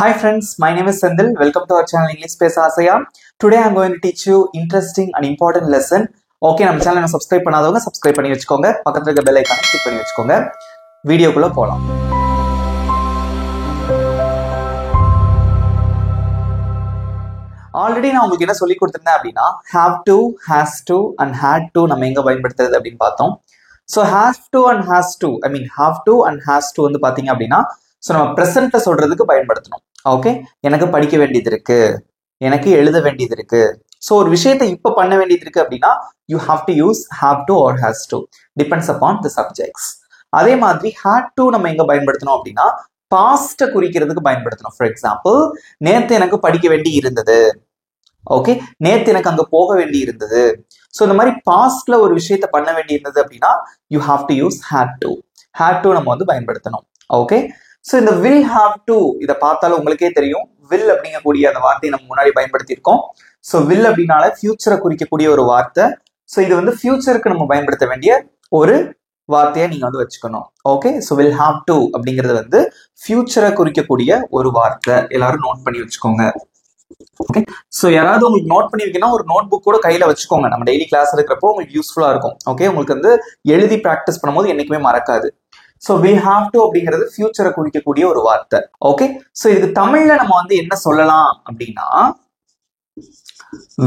Hi friends, my name is Sendil. Welcome to our channel English Space Asaya. Today I am going to teach you interesting and important lesson. Okay, நம்ம சேனலை subscribe பண்ணாதவங்க subscribe பண்ணி வச்சுக்கோங்க. பக்கத்துல இருக்க bell icon click பண்ணி வச்சுக்கோங்க. வீடியோக்குள்ள போலாம். ஆல்ரெடி நான் உங்களுக்கு என்ன சொல்லி கொடுத்திருந்தேன் அப்படினா have to, has to and had to நம்ம எங்க பயன்படுத்துறது அப்படினு பார்த்தோம். So have to and has to, I mean have to and has to வந்து பாத்தீங்க அப்படினா சோ நம்ம பிரசன்ட்ல சொல்றதுக்கு பயன்படுத்தணும். ஓகே, எனக்கு படிக்க வேண்டியது இருக்கு, எனக்கு எழுத வேண்டியது இருக்கு. சோ ஒரு விஷயத்தை இப்ப பண்ண வேண்டியது இருக்கு அப்படினா you have to use have to or has to, depends upon the subjects. அதே மாதிரி had to நம்ம எங்க பயன்படுத்தணும் அப்படினா பாஸ்ட் குறிக்கிறதுக்கு பயன்படுத்தணும். ஃபார் எக்ஸாம்பிள், நேத்து எனக்கு படிக்க வேண்டி இருந்தது, ஓகே, நேத்து எனக்கு அங்க போக வேண்டி இருந்தது. சோ இந்த மாதிரி பாஸ்ட்ல ஒரு விஷயத்தை பண்ண வேண்டி இருந்தது அப்படினா you have to use had to. had to நம்ம வந்து பயன்படுத்தணும். ஓகே, சோ இந்த will have to இத பார்த்தாலும் உங்களுக்கே தெரியும், will அப்படிங்கக்கூடிய அந்த வார்த்தையை நம்ம முன்னாடி பயன்படுத்தி இருக்கோம். சோ will அப்படினால ஃபியூச்சரை குறிக்கக்கூடிய ஒரு வார்த்தை. சோ இது வந்து ஃபியூச்சருக்கு நம்ம பயன்படுத்த வேண்டிய ஒரு வார்த்தையை நீங்க வந்து வச்சுக்கணும். Okay, so will have to அப்படிங்கிறது வந்து ஃபியூச்சரை குறிக்கக்கூடிய ஒரு வார்த்தை. எல்லாரும் நோட் பண்ணி வச்சுக்கோங்க. ஓகே, சோ யாராவது உங்களுக்கு நோட் பண்ணி வைக்கணும், ஒரு நோட் புக் கூட கையில வச்சுக்கோங்க. நம்ம டெய்லி கிளாஸ் இருக்கிறப்போ உங்களுக்கு யூஸ்ஃபுல்லா இருக்கும். ஓகே, உங்களுக்கு வந்து எழுதி பிராக்டிஸ் பண்ணும்போது என்னைக்குமே மறக்காது. சோ will have to அப்படிங்கிறது ஃபியூச்சரை குறிக்கக்கூடிய ஒரு வார்த்தை. ஓகே, சோ இதுக்கு தமிழ்ல நம்ம வந்து என்ன சொல்லலாம் அப்படின்னா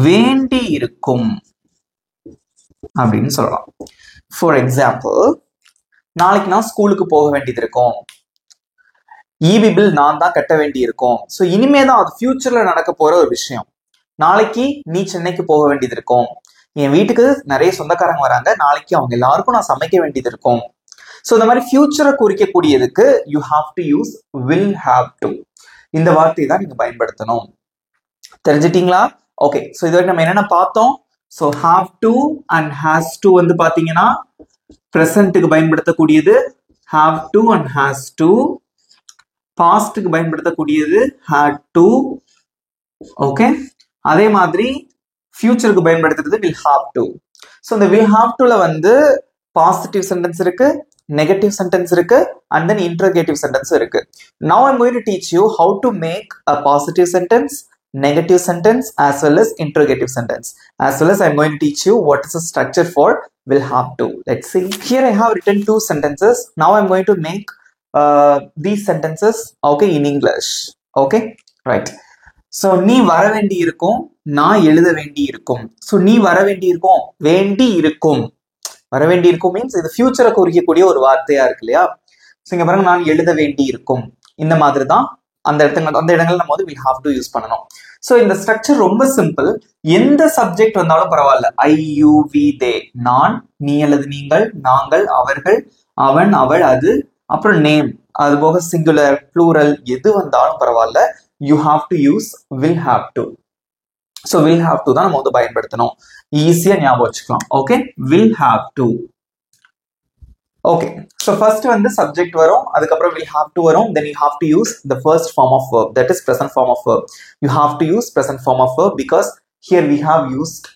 வேண்டி இருக்கும் அப்படின்னு சொல்லலாம். ஃபார் எக்ஸாம்பிள், நாளைக்கு நான் ஸ்கூலுக்கு போக வேண்டியது இருக்கும், ஈபி பில் நான் தான் கட்ட வேண்டி இருக்கும். ஸோ இனிமே தான் அது ஃபியூச்சர்ல நடக்க போற ஒரு விஷயம். நாளைக்கு நீ சென்னைக்கு போக வேண்டியது இருக்கும், என் வீட்டுக்கு நிறைய சொந்தக்காரங்க வராங்க, நாளைக்கு அவங்க எல்லாருக்கும் நான் சமைக்க வேண்டியது இருக்கும். ஸோ இந்த மாதிரி ஃபியூச்சரை குறிக்கக்கூடியதுக்கு you have to use will have to. இந்த வார்த்தையை தான் நீங்க பயன்படுத்தணும். தெரிஞ்சிட்டீங்களா? ஓகே, ஸோ இது நம்ம என்னென்ன பார்த்தோம்? So have to and has to வந்து பாத்தீங்கன்னா ப்ரெசன்ட்டுக்கு பயன்படுத்தக்கூடியது have to and has to. பாஸ்ட்டுக்கு பயன்படுத்தக்கூடியது had to. ஓகே, அதே மாதிரி ஃபியூச்சருக்கு பயன்படுத்துறது will have to. ஸோ இந்த will have toல வந்து பாசிட்டிவ் சென்டென்ஸ் இருக்கு, நெகட்டிவ் சென்டென்ஸ் இருக்கு, and then interrogative sentence இருக்கு. Now I'm going to teach you how to make a positive sentence, negative sentence as well as interrogative sentence. As well as I'm going to teach you what is the structure for will have to. Let's see. Here I have written two sentences. Now I'm going to make these sentences okay in English. Okay, right. So நீ வர வேண்டி இருக்கும், நான் எழுத வேண்டி இருக்கும். So நீ வர வேண்டி இருக்கும், வேண்டி இருக்கும், வர வேண்டி இருக்கும் மீன்ஸ் இது ஃபியூச்சரை குறிக்கக்கூடிய ஒரு வார்த்தையா இருக்கு இல்லையா? ஸோ இங்க பாருங்க, நான் எழுத வேண்டி இருக்கும். இந்த மாதிரி தான் அந்த இடங்கள் நம்ம வந்து will have to யூஸ் பண்ணணும். ஸோ இந்த ஸ்ட்ரக்சர் ரொம்ப சிம்பிள். எந்த சப்ஜெக்ட் வந்தாலும் பரவாயில்ல, ஐ யூ வி தே, நான், நீ அல்லது நீங்கள், நாங்கள், அவர்கள், அவன், அவள், அது, அப்புறம் நேம், அது போக சிங்குலர், ப்ளூரல், எது வந்தாலும் பரவாயில்ல, you have to use will have to. So will have to தான் நம்ம வந்து பயன்படுத்தணும். ஈஸியா ஞாபகம் வச்சுக்கலாம். Okay, will have to. Okay, so first வந்து சப்ஜெக்ட் வரும், அதுக்கப்புறம் will have to வரும், then you have to use the first form of verb, that is present form of verb. You have to use present form of verb because here we have used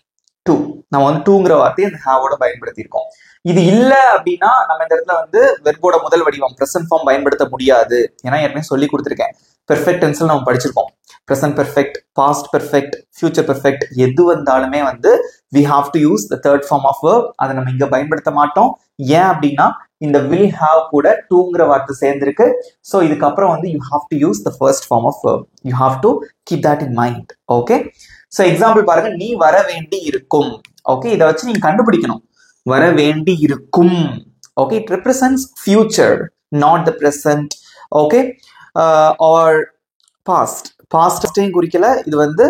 to. நம்ம வந்து toங்கிற வார்த்தையை அந்த have ஓட பயன்படுத்தி இருக்கோம். இது இல்ல அப்படின்னா நம்ம இந்த இடத்துல வந்து வெர்போட முதல் வடிவம் பிரசன்ட் ஃபார்ம் பயன்படுத்த முடியாது. ஏன்னா ஏற்கனவே சொல்லி கொடுத்துருக்கேன், பெர்ஃபெக்ட் டென்ஸ்ல நம்ம படிச்சிருக்கோம். present perfect, past perfect, future perfect எது வந்தாலுமே வந்து we have to use the third form of verb. அதை நம்ம இங்க பயன்படுத்த மாட்டோம். ஏன் அப்படின்னா இந்த will have கூட toங்கிற வார்த்தை சேர்ந்திருக்கு. ஸோ இதுக்கப்புறம் வந்து you have to use the first form of verb. You have to keep that in mind. Okay, so example பாருங்க, நீ வர வேண்டி இருக்கும். ஓகே, இதை வச்சு நீங்க கண்டுபிடிக்கணும், வர வேண்டி இருக்கும். Okay, it represents future, not the present. Okay, or past. பாஸ்டையும் குறிக்கல, இது வந்து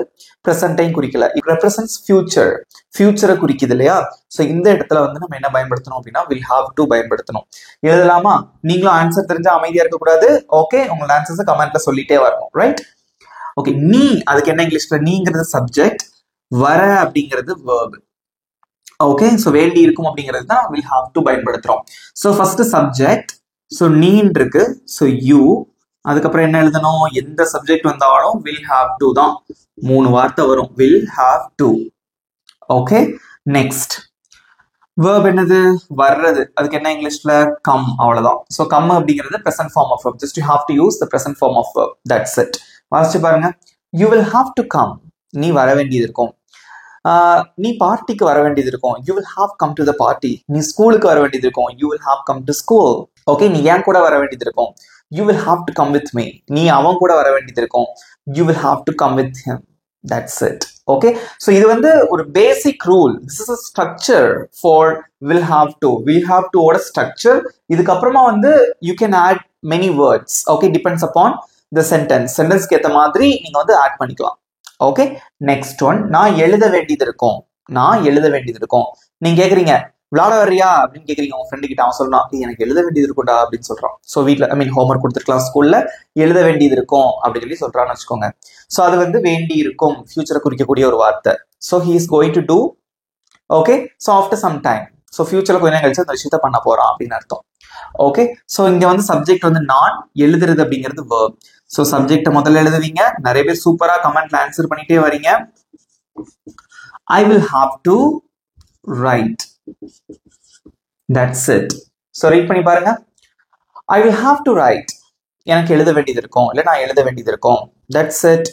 பிரசன்டையும் குறிக்கல. இட் ரெப்ரசன்ட்ஸ் ஃபியூச்சர், ஃபியூச்சரை குறிக்குது இல்லையா? ஸோ இந்த இடத்துல வந்து நம்ம என்ன பயன்படுத்தணும் அப்படின்னா will have to பயன்படுத்தணும். எழுதலாமா? நீங்களும் ஆன்சர் தெரிஞ்சா அமைதியா இருக்கக்கூடாது. ஓகே, உங்களோட ஆன்சர்ஸை கமெண்ட்ல சொல்லிட்டே வரணும். ரைட்? ஓகே, நீ, அதுக்கு என்ன இங்கிலீஷ்ல நீங்கிறது சப்ஜெக்ட், வர அப்படிங்கிறது verb. ஓகே, ஸோ வேண்டி இருக்கும் அப்படிங்கிறது தான் will have to பயன்படுத்துறோம். ஸோ ஃபர்ஸ்ட் சப்ஜெக்ட், ஸோ நீன் இருக்கு, ஸோ யூ, அதுக்கப்புறம் என்ன எழுதணும்? எந்த சப்ஜெக்ட் வந்தாலும் will have to தான். 3 வார்த்தை வரும், will have to. Okay, next verb என்னது? வர்றது, அதுக்கு என்ன இங்கிலீஷ்ல come, அவ்வளவுதான். ஸோ come அப்படிங்கிறது present form of verb. Just you have to use the present form of verb. That's it. வாசிச்சு பாருங்க. You will have to come, நீ வர வேண்டியது இருக்கும். நீ பார்ட்டிக்கு வர வேண்டியது இருக்கும். You will have come to the party. நீ ஸ்கூலுக்கு வர வேண்டியது இருக்கும். You will have come to school. Okay, நீ ஏன் கூட வர வேண்டியது இருக்கும். You will have to come with me. நீ அவன் கூட வர வேண்டியது இருக்கும். You will have to come with him. That's it. Okay, so இது வந்து ஒரு பேசிக் rule. This is a structure for will have to. Will have to ஓட ஸ்ட்ரக்சர். இதுக்கப்புறமா வந்து you can add many words. Okay, depends upon the sentence. சென்டென்ஸ்க்கு ஏற்ற மாதிரி நீங்க வந்து ஆட் பண்ணிக்கலாம். ஓகே, நெக்ஸ்ட் ஒன், நான் எழுத வேண்டியது இருக்கும். நான் எழுத வேண்டியது இருக்கும். நீங்க கேக்குறீங்க விளையாட வர்றியா அப்படின்னு கேக்குறீங்க உங்க ஃப்ரெண்டு கிட்ட. அவன் சொல்றான் எனக்கு எழுத வேண்டியது இருக்கும்டா அப்படின்னு சொல்றான். ஸோ வீட்டில் ஹோம்ஒர்க் கொடுத்துருக்கலாம், ஸ்கூல்ல எழுத வேண்டியது இருக்கும் அப்படின்னு சொல்லி சொல்றான்னு வச்சுக்கோங்க. ஸோ அது வந்து வேண்டி இருக்கும், ஃபியூச்சரை குறிக்கக்கூடிய ஒரு வார்த்தை. So he is going to do. Okay, so after some time, so ஃபியூச்சர்ல கொஞ்ச நேரம் கழிச்சு அந்த விஷயத்த பண்ண போறான் அப்படின்னு அர்த்தம். ஓகே, ஸோ இங்க வந்து சப்ஜெக்ட் வந்து நான், எழுதுறது அப்படிங்கிறது verb. ஸோ சப்ஜெக்ட் முதல்ல எழுதுவீங்க. நிறைய பேர் சூப்பரா கமெண்ட்ல ஆன்சர் பண்ணிட்டே வரீங்க. I will have to write. That's it. So read பண்ணி பாருங்க. I will have to write. எனக்கு எழுத வேண்டியது இருக்கும், இல்லை நான் எழுத வேண்டியது இருக்கும். That's it.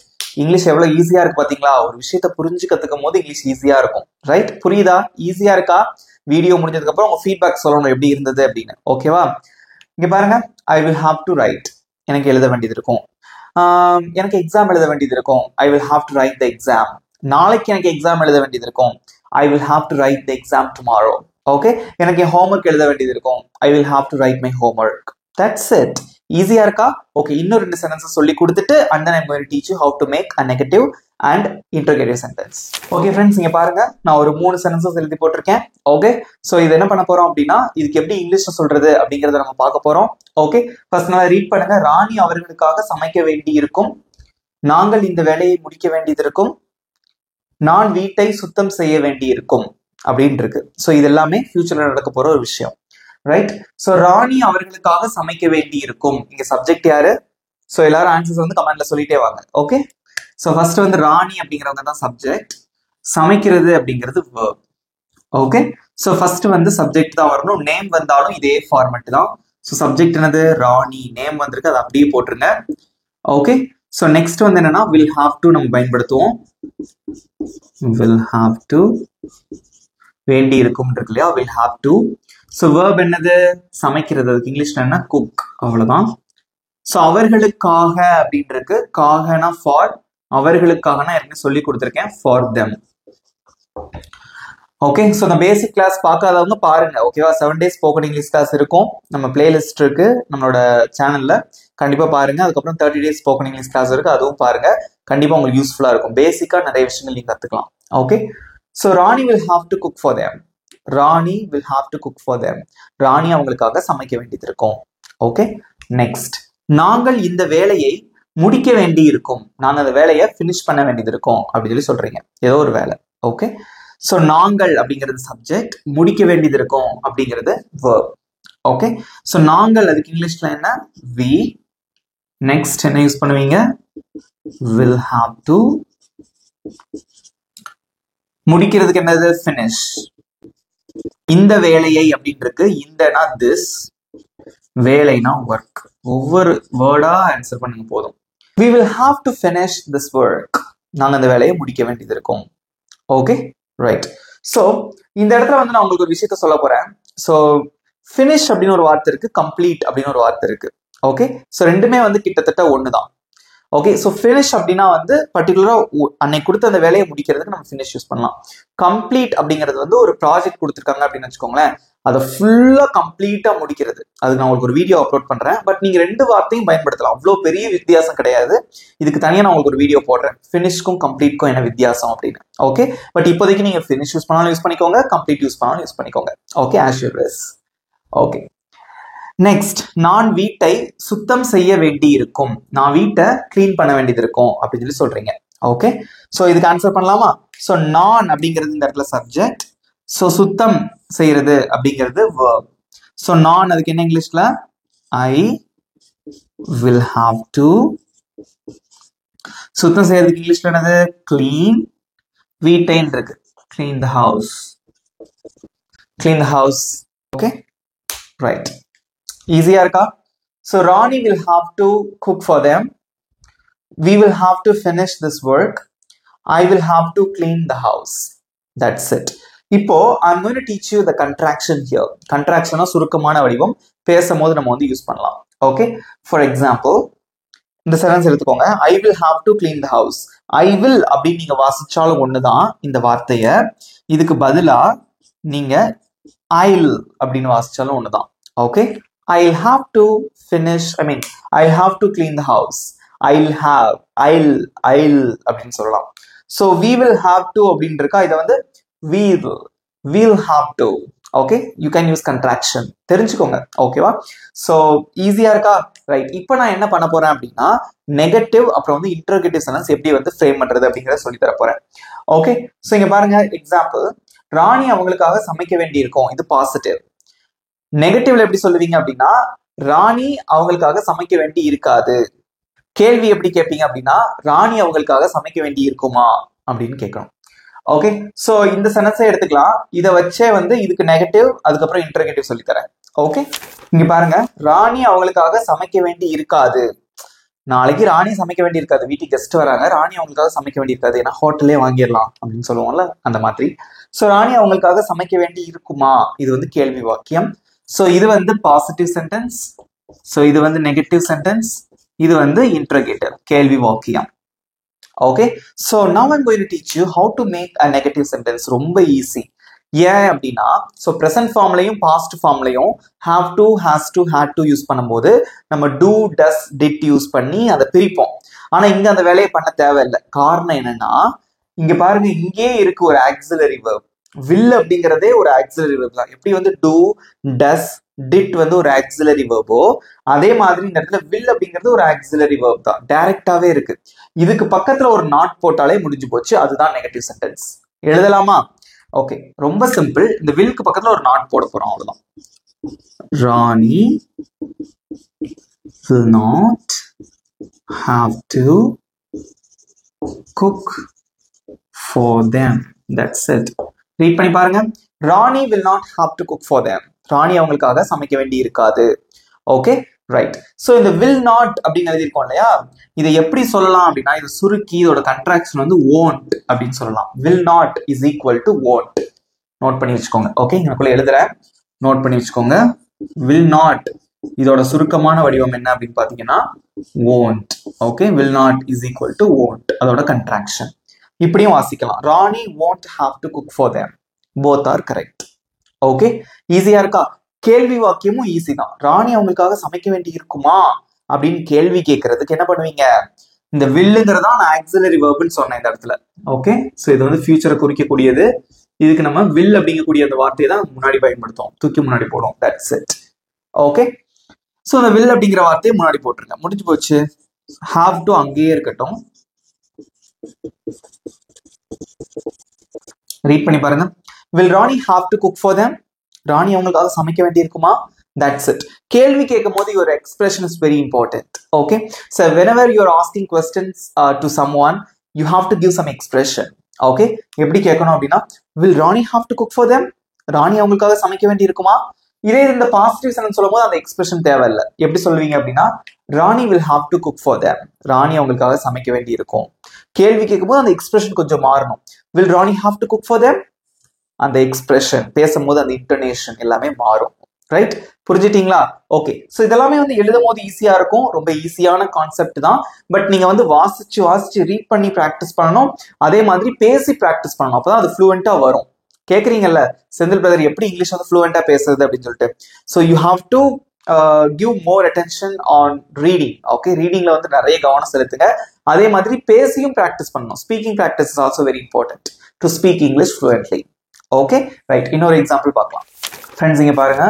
இங்கிலீஷ் எவ்வளவு ஈஸியா இருக்கு பாத்தீங்களா? ஒரு விஷயத்த புரிஞ்சு கத்துக்கும் போது இங்கிலீஷ் ஈஸியா இருக்கும். ரைட், புரியுதா? ஈஸியா இருக்கா? வீடியோ முடிஞ்சதுக்கு அப்புறம் உங்க ஃபீட்பேக் சொல்லணும் எப்படி இருந்தது அப்படின்னு. ஓகேவா? இங்க பாருங்க, I will have to write. எனக்கு எழுத வேண்டியது இருக்கும். எனக்கு எக்ஸாம் எழுத வேண்டியது இருக்கும். I will have to write the exam. நாளைக்கு எனக்கு எக்ஸாம் எழுத வேண்டியது இருக்கும். I will have to write the exam tomorrow. Okay, எனக்கு என் ஹோம்ஒர்க் எழுத வேண்டியது இருக்கும். I will have to write my homework. That's it. ஈஸியா இருக்கா? ஓகே, இன்னும் 2 சென்டென்சஸ் சொல்லி கொடுத்துட்டு and then I'm going to teach you how to make a negative and interrogative sentence. Okay friends, இங்க பாருங்க, நான் ஒரு 3 சென்டென்சஸ் எழுதி போட்டிருக்கேன். ஓகே, ஸோ இது என்ன பண்ண போறோம் அப்படின்னா, இதுக்கு எப்படி இங்கிலீஷ்ல சொல்றது அப்படிங்கறத நம்ம பார்க்க போறோம். ஓகே, ஃபர்ஸ்ட் நல்லா ரீட் பண்ணுங்க. ராணி அவர்களுக்காக சமைக்க வேண்டி இருக்கும். நாங்கள் இந்த வேலையை முடிக்க வேண்டியது இருக்கும். நான் வீட்டை சுத்தம் செய்ய வேண்டி இருக்கும் அப்படின்னு இருக்கு. ஸோ இது எல்லாமே ஃபியூச்சர்ல நடக்க போற ஒரு விஷயம். ரைட், ஸோ ராணி அவர்களுக்காக சமைக்க வேண்டி இருக்கும். இங்க சப்ஜெக்ட் யாரு? ஸோ எல்லாரும் ஆன்சர்ஸ் வந்து கமெண்ட்ல சொல்லிட்டே வாங்க. ஓகே, ஸோ ஃபர்ஸ்ட் வந்து ராணி அப்படிங்கிறவங்க தான் சப்ஜெக்ட். சமைக்கிறது அப்படிங்கிறது verb. ஓகே, ஸோ ஃபர்ஸ்ட் வந்து சப்ஜெக்ட் தான் வரணும். நேம் வந்தாலும் இதே ஃபார்மெட் தான். ஸோ சப்ஜெக்ட் என்னது? ராணி. நேம் வந்திருக்கு, அதை அப்படியே போட்டுருங்க. ஓகே, ஸோ நெக்ஸ்ட் வந்து என்னன்னா will have to நம்ம பயன்படுத்துவோம். will have to, வேண்டி இருக்கும் இருக்கு இல்லையா, will have to. So verb என்னது? சமைக்கிறது. அதுக்கு இங்கிலீஷ்ல என்ன? cook. அவ்வளவுதான். ஸோ அவர்களுக்காக அப்படின்னு இருக்கு. காகனா ஃபார், அவர்களுக்காகனா ஏற்கனவே சொல்லி கொடுத்துருக்கேன், ஃபார் தெம். ஓகே, ஸோ இந்த பேசிக் கிளாஸ் பார்க்காதவங்க பாருங்க. ஓகேவா? 7 days ஸ்போக்கன் இங்கிலீஷ் கிளாஸ் இருக்கும். நம்ம பிளேலிஸ்ட் இருக்கு நம்மளோட சேனல்ல, கண்டிப்பா பாருங்க. அதுக்கப்புறம் 30 days ஸ்போக்கன் இங்கிலீஷ் கிளாஸ் இருக்கு, அதுவும் பாருங்க. கண்டிப்பா உங்களுக்கு யூஸ்ஃபுல்லா இருக்கும். பேசிக்கா நிறைய விஷயங்கள் நீங்க கத்துக்கலாம். Okay, so Rani will have to cook for them. Rani will have to cook for them. ராணி அவங்களுக்காக சமைக்க வேண்டியது இருக்கும். ஓகே, நெக்ஸ்ட், நாங்கள் இந்த வேலையை முடிக்க வேண்டி இருக்கும். நான் அந்த வேலையை ஃபினிஷ் பண்ண வேண்டியது இருக்கும் அப்படின்னு சொல்லி சொல்றீங்க, ஏதோ ஒரு வேலை. ஓகே, ஸோ நாங்கள் அப்படிங்கிறது சப்ஜெக்ட், முடிக்க வேண்டியது இருக்கும் அப்படிங்கிறது verb. ஓகே, ஸோ நாங்கள் அதுக்கு இங்கிலீஷ்ல என்ன? we. நெக்ஸ்ட் என்ன யூஸ் பண்ணுவீங்க? will have to. முடிக்கிறதுக்கு என்னது? finish. இந்த வேலையை அப்படின்னு இருக்கு. இந்தனா this, வேலைனா ஒர்க். ஒவ்வொரு வேர்டா ஆன்சர் பண்ணுங்க போதும். we will have to finish this work. நாங்க அந்த வேலையை முடிக்க வேண்டியது இருக்கும். Okay, right. ஸோ இந்த இடத்துல வந்து நான் உங்களுக்கு ஒரு விஷயத்த சொல்ல போறேன். ஸோ ஃபினிஷ் அப்படின்னு ஒரு வார்த்தை இருக்கு, கம்ப்ளீட் அப்படின்னு ஒரு வார்த்தை இருக்கு. ஓகே, ஸோ ரெண்டுமே வந்து கிட்டத்தட்ட ஒண்ணுதான். ஓகே, ஸோ ஃபினிஷ் அப்படின்னா வந்து பர்டிகுலரா அன்னைக்கு கொடுத்த அந்த வேலையை முடிக்கிறதுக்கு நம்ம ஃபினிஷ் யூஸ் பண்ணலாம். கம்ப்ளீட் அப்படிங்கிறது வந்து ஒரு ப்ராஜெக்ட் கொடுத்துருக்காங்க அப்படின்னு வச்சுக்கோங்களேன், அதை ஃபுல்லா கம்ப்ளீட்டா முடிக்கிறது. அதுக்கு நான் உங்களுக்கு ஒரு வீடியோ அப்லோட் பண்றேன். பட் நீங்க 2 வார்த்தையும் பயன்படுத்தலாம், அவ்வளோ பெரிய வித்தியாசம் கிடையாது. இதுக்கு தனியாக நான் உங்களுக்கு ஒரு வீடியோ போடுறேன், ஃபினிஷ்க்கும் கம்ப்ளீட்க்கும் என்ன வித்தியாசம் அப்படின்னு. ஓகே, பட் இப்போதைக்கு நீங்க ஃபினிஷ் யூஸ் பண்ணாலும் யூஸ் பண்ணிக்கோங்க, கம்ப்ளீட் யூஸ் பண்ணாலும் யூஸ் பண்ணிக்கோங்க. Okay, as your wish. Okay, next, நான் வீட்டை சுத்தம் செய்ய வேண்டி இருக்கும். நான் வீட்டை கிளீன் பண்ண வேண்டியது இருக்கும் அப்படின்னு சொல்லி சொல்றீங்க. ஓகே, ஸோ இதுக்கு ஆன்சர் பண்ணலாமா? ஸோ நான் அப்படிங்கிறது இந்த இடத்துல சப்ஜெக்ட். ஸோ சுத்தம் செய்யறது அப்படிங்கிறது verb. ஸோ நான் அதுக்கு என்ன இங்கிலீஷ்ல? I will have to. சுத்தம் செய்யறதுக்கு இங்கிலீஷ்ல என்னது? clean. வீட்டைன் இருக்கு, clean the house. clean the house. Okay, right. ஈஸியா இருக்கா? So Rani will have to cook for them. we will have to finish this work, I will have to clean the house. That's it. இப்போ I'm going to teach you the contraction here. Contraction சுருக்கமான வடிவம், பேசும்போது நம்ம வந்து use பண்ணலாம். Okay, for example இந்த sentence எடுத்துக்கோங்க. I will have to clean the house. I will அப்படின்னு நீங்க வாசிச்சாலும் ஒண்ணுதான் இந்த வார்த்தைய. இதுக்கு பதிலா நீங்க I'll அப்படின்னு வாசிச்சாலும் ஒண்ணுதான். Okay, I'll have to finish, I'll have to clean the house. I'll அப்படின்னு சொல்லலாம். So we will have to அப்படின்னு இருக்கா, இதை வந்து we'll have to. Okay, you can use contraction, தெரிஞ்சுக்கோங்க. ஓகேவா? ஸோ ஈஸியா இருக்கா? ரைட். இப்போ நான் என்ன பண்ண போறேன் அப்படின்னா நெகட்டிவ் அப்புறம் வந்து இன்டர்கேட்டிவ் சென்டென்ஸ் எப்படி வந்து ஃப்ரேம் பண்றது அப்படிங்கிறத சொல்லி தர போறேன். ஓகே, ஸோ இங்க பாருங்க எக்ஸாம்பிள், ராணி அவங்களுக்காக சமைக்க வேண்டி இருக்கும். இது பாசிட்டிவ். நெகட்டிவ்ல எப்படி சொல்லுவீங்க அப்படின்னா ராணி அவங்களுக்காக சமைக்க வேண்டி இருக்காது. கேள்வி எப்படி கேட்பீங்க அப்படின்னா ராணி அவங்களுக்காக சமைக்க வேண்டி இருக்குமா அப்படின்னு கேட்கணும். ஓகே, சோ இந்த சென்டென்ஸை எடுத்துக்கலாம். இதை வச்சே வந்து இதுக்கு நெகட்டிவ் அதுக்கப்புறம் இன்டர்கேட்டிவ் சொல்லி தரேன். ஓகே, இங்க பாருங்க, ராணி அவங்களுக்காக சமைக்க வேண்டி இருக்காது. நாளைக்கு ராணி சமைக்க வேண்டி இருக்காது, வீட்டுக்கு கெஸ்ட் வராங்க, ராணி அவங்களுக்காக சமைக்க வேண்டி இருக்காது, ஏன்னா ஹோட்டல்லே வாங்கிடலாம் அப்படின்னு சொல்லுவோம்ல, அந்த மாதிரி. சோ ராணி அவங்களுக்காக சமைக்க வேண்டி இருக்குமா, இது வந்து கேள்வி வாக்கியம். சோ இது வந்து பாசிட்டிவ் சென்டென்ஸ், சோ இது வந்து நெகட்டிவ் சென்டென்ஸ், இது வந்து இன்டர்கேட்டிவ் கேள்வி வாக்கியம். Okay, so now I'm going to teach you how to make a negative sentence. ரொம்ப ஈஸி. ஏன் அப்படின்னா ஸோ ப்ரெசன்ட் ஃபார்ம்லையும் பாஸ்ட் ஃபார்ம்லையும் have to, has to, had to use பண்ணும்போது நம்ம do, does, did யூஸ் பண்ணி அதை பிரிப்போம். ஆனா இங்க அந்த வேலையை பண்ண தேவையில்லை. காரணம் என்னன்னா இங்க பாருங்க, இங்கே இருக்கு ஒரு ஆக்சிலரி வெர்ப். will அப்படிங்கிறதே ஒரு ஆக்சிலரி வெர்ப் தான். எப்படி வந்து do, does, did வந்து ஒரு ஆக்சிலரி வெர்போ, அதே மாதிரி இந்த இடத்துல will அப்படிங்கிறது ஒரு ஆக்சிலரி வெர்ப் தான், டைரக்டாவே இருக்கு. இதுக்கு பக்கத்துல ஒரு நாட் போட்டாலே முடிஞ்சு போச்சு, அதுதான் நெகட்டிவ் சென்டென்ஸ். எழுதலாமா? ஓகே, ரொம்ப சிம்பிள். இந்த வில்க்கு பக்கத்துல ஒரு நாட் போட போறோம், அவ்வளவுதான். ராணி will not have to cook for them. That's it. Read பண்ணி பாருங்க. ராணி will not have to cook for them. ராணி அவங்களுக்காக சமைக்க வேண்டி இருக்காது. Okay, right. ஸோ இந்த will not அப்படின்னு எழுதியிருக்கோம் இல்லையா, இதை எப்படி சொல்லலாம் அப்படின்னா இது சுருக்கி இதோட கண்ட்ராக்ஷன் வந்து won't அப்படின்னு சொல்லலாம். will not is equal to won't. Note பண்ணி வச்சுக்கோங்க. ஓகே, எனக்குள்ள எழுதுறேன், நோட் பண்ணி வச்சுக்கோங்க. will not இதோட சுருக்கமான வடிவம் என்ன அப்படின்னு பாத்தீங்கன்னா won't. Okay, will not is equal to won't, அதோட கண்ட்ராக்ஷன். இப்படியும் வாசிக்கலாம், ராணி won't have to cook for them. both are correct. Okay, ஈஸியா இருக்கா? கேள்வி வாக்கியமும் ஈஸி தான். ராணி அவங்களுக்காக சமைக்க வேண்டி இருக்குமா அப்படின்னு கேள்வி கேட்கறதுக்கு என்ன பண்ணுவீங்க, இந்த வில்லுங்கிறதா நான் ஆக்சிலரி வெர்ப்னு சொன்னேன் இந்த இடத்துல. ஓகே, ஸோ இது வந்து ஃபியூச்சரை குறிக்கக்கூடியது. இதுக்கு நம்ம வில் அப்படிங்கக்கூடிய அந்த வார்த்தையை தான் முன்னாடி பயன்படுத்துவோம், தூக்கி முன்னாடி போடுவோம். That's it. ஓகே, ஸோ இந்த வில் அப்படிங்கிற வார்த்தையை முன்னாடி போட்டுருங்க, முடிஞ்சு போச்சு. ஹாவ் டு அங்கேயே இருக்கட்டும். ரீட் பண்ணி பாருங்க. will Rani have to cook for them? ராணி அவங்களுக்காக சமைக்க வேண்டி இருக்குமா? That's it. கேள்வி கேட்கும் போது your expression is very important. Okay, so whenever you are asking questions to someone, you have to give some expression. Okay, எப்படி கேட்கணும் அப்படின்னா will Rani have to cook for them? ராணி அவங்களுக்காக சமைக்க வேண்டி இருக்குமா? இதே இந்த பாசிட்டிவ் சென்டென்ஸ் சொல்லும் போது அந்த எக்ஸ்பிரஷன் தேவையில்லை. எப்படி சொல்லுவீங்க அப்படின்னா ராணி will have to cook for them. ராணி அவங்களுக்காக சமைக்க வேண்டி இருக்கும். கேள்வி கேட்கும் போது அந்த எக்ஸ்பிரஷன் கொஞ்சம் மாறணும். will Rani have to cook for them? அந்த எக்ஸ்பிரஷன் பேசும்போது அந்த இன்டோனேஷன் எல்லாமே மாறும். ரைட், புரிஞ்சிட்டீங்களா? ஓகே, ஸோ இதெல்லாமே வந்து எழுதும் போது ஈஸியா இருக்கும். ரொம்ப ஈஸியான கான்செப்ட் தான். பட் நீங்க வந்து வாசிச்சு ரீட் பண்ணி ப்ராக்டிஸ் பண்ணணும். அதே மாதிரி பேசி ப்ராக்டிஸ் பண்ணணும், அப்பதான் அது ஃப்ளூவெண்டா வரும். கேக்குறீங்கல்ல செந்தில் பிரதர் எப்படி இங்கிலீஷ் வந்து ஃப்ளூவெண்டா பேசுறது அப்படின்னு சொல்லிட்டு. So you have to give more attention on reading. Okay, ரீடிங்ல வந்து நிறைய கவனம் செலுத்துங்க. அதே மாதிரி பேசியும் ப்ராக்டிஸ் பண்ணணும். Speaking practice is also very important to speak English fluently. Okay, right. இன்னொரு எக்ஸாம்பிள் பார்க்கலாம். ஃப்ரெண்ட்ஸ், இங்க பாருங்க,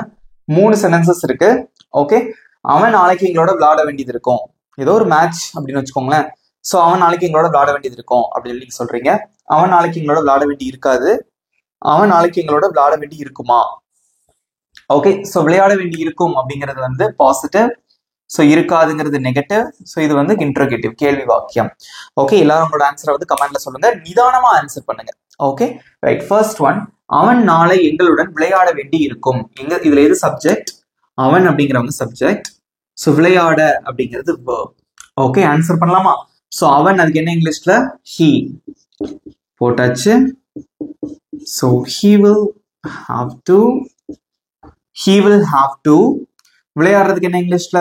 3 சென்டென்சஸ் இருக்கு. ஓகே, அவன் நாளைக்கு எங்களோட விளையாட வேண்டியது இருக்கும். ஏதோ ஒரு மேட்ச் அப்படின்னு வச்சுக்கோங்களேன். ஸோ அவன் நாளைக்கு எங்களோட விளையாட வேண்டியது இருக்கும் அப்படின்னு சொல்லி சொல்றீங்க. அவன் நாளைக்கு எங்களோட விளையாட வேண்டி இருக்காது. அவன் நாளைக்கு எங்களோட விளையாட வேண்டி இருக்குமா? ஓகே, ஸோ விளையாட வேண்டி இருக்கும் அப்படிங்கிறது வந்து பாசிட்டிவ், ஸோ இருக்காதுங்கிறது நெகட்டிவ், ஸோ இது வந்து இன்டர்கேட்டிவ் கேள்வி வாக்கியம். ஓகே, எல்லாரும் உங்களோட ஆன்சரை வந்து கமெண்ட்ல சொல்லுங்க, நிதானமா ஆன்சர் பண்ணுங்க. Okay, right. ஃபர்ஸ்ட் ஒன், அவன் நாளை எங்களுடன் விளையாட வேண்டி இருக்கும். இதுல எது சப்ஜெக்ட்? அவன் அப்படிங்கிறவங்க சப்ஜெக்ட். ஸோ விளையாட அப்படிங்கிறது verb. ஓகே, ஆன்சர் பண்ணலாமா? ஸோ அவன் அதுக்கு என்ன இங்கிலீஷ்ல he போட்டாச்சு. So he will have to விளையாடுறதுக்கு என்ன இங்கிலீஷ்ல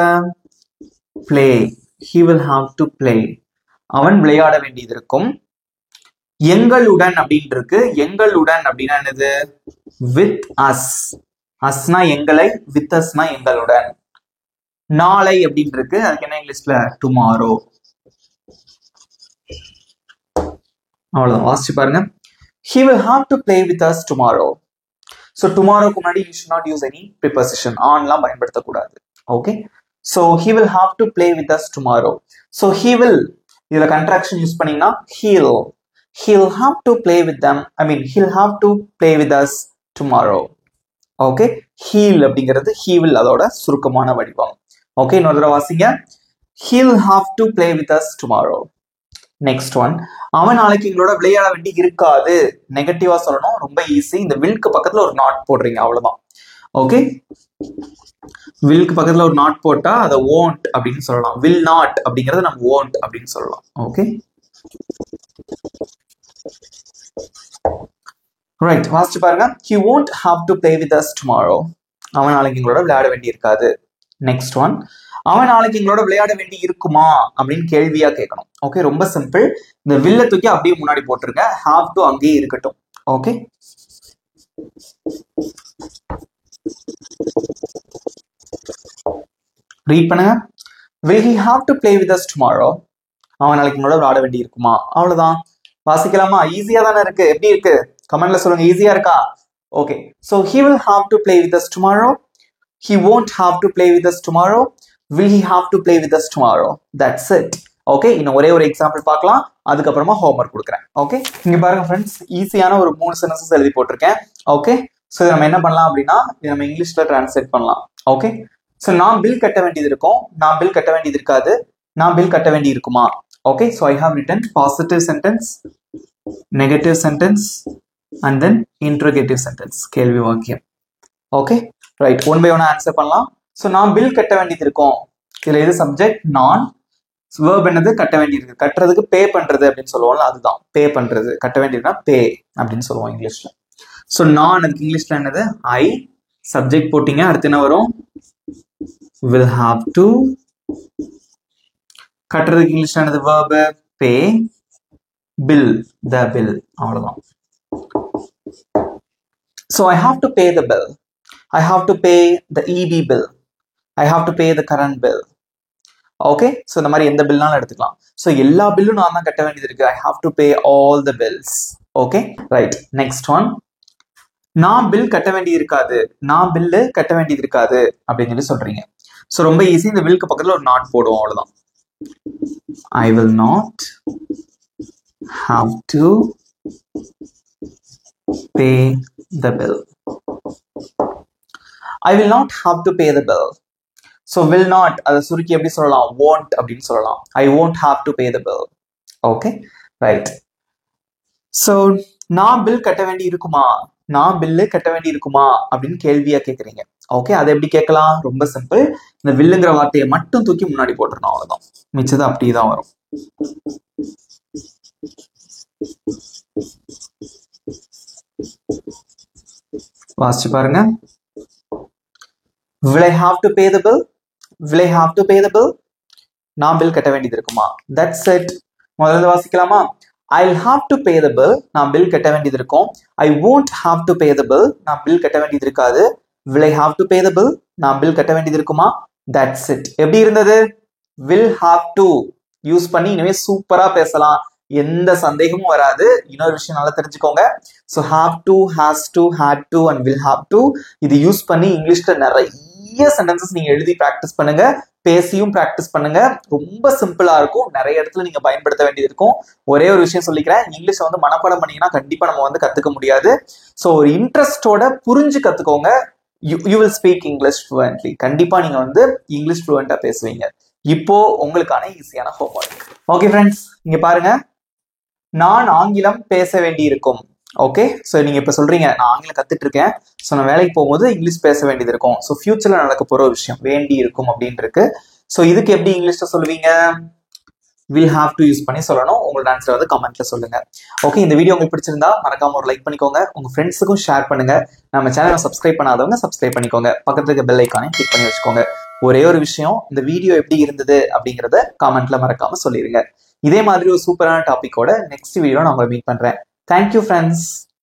play. he will have to play. அவன் விளையாட வேண்டியது இருக்கும். எங்களுடன் அப்படின்னு இருக்கு. எங்களுடன் அப்படின்னா என்னது with us. asனா எங்களை, with usனா எங்களுடன். நாளை அப்படின்னு இருக்கு. அதுக்கு என்ன இங்கிலீஷ்ல tomorrow. அவ்வளவுதான், வாசிச்சு பாருங்க. he will have to play with us tomorrow. so tomorrowக்கு முன்னாடி you should not use any preposition. onலாம் பயன்படுத்தக்கூடாது. Okay, so he will have to play with us tomorrow. so he will இதுல contraction யூஸ் பண்ணீங்கன்னா he'll have to play with them. he'll have to play with us tomorrow. Okay, he'll அப்படிங்கிறது he will அதோட சுருக்கமான வடிவம். Okay, இன்னொரு தடவை வாசிங்க. he'll have to play with us tomorrow. Next one, அவன் நாளைக்கு எங்களோட விளையாட வேண்டி இருக்காது. நெகட்டிவா சொல்லணும், ரொம்ப ஈஸி. இந்த வில்க்கு பக்கத்துல ஒரு நாட் போடுறீங்க, அவ்வளவுதான். ஓகே, வில்க்கு பக்கத்துல ஒரு நாட் போட்டா அதை won't அப்படின்னு சொல்லலாம். will not அப்படிங்கறத நம்ம won't அப்படின்னு சொல்லலாம். ஓகே, ரைட், வாசிச்சு பாருங்க. he won't have to play with us tomorrow. அவன் நாளைக்கு எங்களோட விளையாட வேண்டி இருக்காது. நெக்ஸ்ட் ஒன், அவன் நாளைக்கு எங்களோட விளையாட வேண்டி இருக்குமா அப்படின்னு கேள்வியா கேட்கணும். ஓகே, ரொம்ப சிம்பிள். இந்த வில்ல தூக்கி அப்படியே முன்னாடி போட்டுருங்க. have to அங்கேயே இருக்கட்டும். ஓகே, ரீட் பண்ணுங்க. will he have to play with us tomorrow? அவன் நாளைக்கு எங்களோட விளையாட வேண்டி இருக்குமா? அவ்வளவுதான், வாசிக்கலாமா? ஈஸியா தானே இருக்கு. எப்படி இருக்கு? கமெண்ட்ல சொல்லுங்க, ஈஸியா இருக்கா? Okay, so he will have to play with us tomorrow. he won't have to play with us tomorrow. will he have to play with us tomorrow? that's it. Okay, இன்னும் ஒரே ஒரு எக்ஸாம்பிள் பார்க்கலாம், அதுக்கப்புறமா ஹோம்ஒர்க் கொடுக்குறேன். Okay, இங்க பாருங்க friends, ஈஸியான ஒரு 3 சென்டென்சஸ் எழுதி போட்டிருக்கேன். ஓகே, ஸோ நம்ம என்ன பண்ணலாம் அப்படின்னா நம்ம இங்கிலீஷ்ல டிரான்ஸ்லேட் பண்ணலாம். ஓகே, ஸோ நான் பில் கட்ட வேண்டியது இருக்கும், நான் பில் கட்ட வேண்டியது இருக்காது, நான் பில் கட்ட வேண்டி இருக்குமா? Okay, so I have written positive sentence, negative sentence and then interrogative sentence, கேள்வி வாக்கியம். Okay, right, one by one answer பண்ணலாம். ஸோ நான் பில் கட்ட வேண்டியது இருக்கும், இதுல எது சப்ஜெக்ட்? நான். வேர்ப் என்னது? கட்ட வேண்டியிருக்கு. கட்டுறதுக்கு பே பண்றது அப்படின்னு சொல்லுவோம்ல, அதுதான் பே பண்றது. கட்ட வேண்டியதுன்னா பே அப்படின்னு சொல்லுவோம் இங்கிலீஷ்ல. ஸோ நான் அதுக்கு இங்கிலீஷ்ல என்னது? ஐ. சப்ஜெக்ட் போட்டீங்க, அடுத்து என்ன வரும்? will have to. கட்டுறதுக்கு இங்கிலீஷ்ல என்னது? Verb pay. bill, the bill, அவ்வளவுதான். so I have to pay the bill. I have to pay the EB bill. I have to pay the current bill. Okay, so இந்த மாதிரி எந்த பில்னாலும் எடுத்துக்கலாம். So எல்லா பில்லும் நான் தான் கட்ட வேண்டியது இருக்கு. I have to pay all the bills. Okay, right, next one, நான் பில் கட்ட வேண்டியது இருக்காது, நான் பில்லு கட்ட வேண்டியது இருக்காது அப்படின்னு சொல்லி சொல்றீங்க. ஸோ ரொம்ப ஈஸி, இந்த பில்க்கு பக்கத்துல ஒரு நாட் போடுவோம், அவ்வளவுதான். I will not have to pay the bill. I will not have to pay the bill. So will not அதை சுருக்கி எப்படி சொல்லலாம்? won't அப்படின்னு சொல்லலாம். I won't have to pay the bill. Okay, right. So நான் bill கட்ட வேண்டி இருக்குமா, நான் பில்லு கட்ட வேண்டி இருக்குமா அப்படின்னு கேள்வியா கேட்குறீங்க. ஓகே, அதை எப்படி கேட்கலாம்? ரொம்ப சிம்பிள். இந்த வில்லுங்கிற வார்த்தையை மட்டும் தூக்கி முன்னாடி போட்டுருணும், அவ்வளவுதான். மிச்சது அப்படியே தான் வரும். வாசிச்சு பாருங்க. will I have to pay the bill? will I have to pay the bill? நான் பில் கட்ட வேண்டியது இருக்குமா? that's it. முதல்ல வாசிக்கலாமா? I'll have to pay the bill. நான் பில் கட்ட வேண்டியது இருக்கும். I won't have to pay the bill. நான் பில் கட்ட வேண்டியது இருக்காது. will I have to pay the bill? நான் பில் கட்ட வேண்டியது இருக்குமா? that's it. எப்படி இருந்தது? will have to யூஸ் பண்ணி இனிமே சூப்பரா பேசலாம், எந்த சந்தேகமும் வராது. இன்னொரு விஷயம் நல்லா தெரிஞ்சுக்கோங்க. So have to, has to, had to and will have to இது யூஸ் பண்ணி இங்கிலீஷ்ல நிறைய சென்டென்சஸ் நீங்க எழுதி பிராக்டிஸ் பண்ணுங்க, பேசியும் பிராக்டிஸ் பண்ணுங்க. ரொம்ப சிம்பிளா இருக்கும், நிறைய இடத்துல நீங்க பயன்படுத்த வேண்டியது இருக்கும். ஒரே ஒரு விஷயம் சொல்லிக்கிறேன், இங்கிலீஷ் வந்து மனப்பாடம் பண்ணீங்கன்னா கண்டிப்பா நம்ம வந்து கத்துக்க முடியாது. ஸோ ஒரு இன்ட்ரெஸ்டோட புரிஞ்சு கத்துக்கோங்க. You will speak English ஃப்ளூவென்ட்லி. கண்டிப்பா நீங்க வந்து இங்கிலீஷ் ஃப்ளூவெண்டா பேசுவீங்க. இப்போ உங்களுக்கான ஈஸியான ஹோம்ஒர்க். ஓகே ஃப்ரெண்ட்ஸ், இங்க பாருங்க. நான் ஆங்கிலம் பேச வேண்டி இருக்கும். ஓகே, ஸோ நீங்க இப்ப சொல்றீங்க நான் ஆங்கிலம் கத்துட்டு இருக்கேன், ஸோ நான் வேலைக்கு போகும்போது இங்கிலீஷ் பேச வேண்டியது இருக்கும். ஸோ ஃபியூச்சர்ல நடக்க போற ஒரு விஷயம் வேண்டி இருக்கும் அப்படின்னு இருக்கு. ஸோ இதுக்கு எப்படி இங்கிலீஷ்ல சொல்லுவீங்க? வில் ஹாவ் டு யூஸ் பண்ணி சொல்லணும். உங்களோட ஆன்சர் வந்து கமெண்ட்ல சொல்லுங்க. ஓகே, இந்த வீடியோ உங்களுக்கு பிடிச்சிருந்தா மறக்காம ஒரு லைக் பண்ணிக்கோங்க, உங்க ஃப்ரெண்ட்ஸுக்கும் ஷேர் பண்ணுங்க. நம்ம சேனலை சப்ஸ்கிரைப் பண்ணாதவங்க சப்ஸ்கிரைப் பண்ணிக்கோங்க, பக்கத்துல இருக்க பெல் ஐக்கானையும் கிளிக் பண்ணி வச்சுக்கோங்க. ஒரே ஒரு விஷயம், இந்த வீடியோ எப்படி இருந்தது அப்படிங்கிறத கமெண்ட்ல மறக்காம சொல்லிடுங்க. இதே மாதிரி ஒரு சூப்பரான டாபிக்கோட நெக்ஸ்ட் வீடியோ நான் உங்களை மீட் பண்றேன். Thank you friends.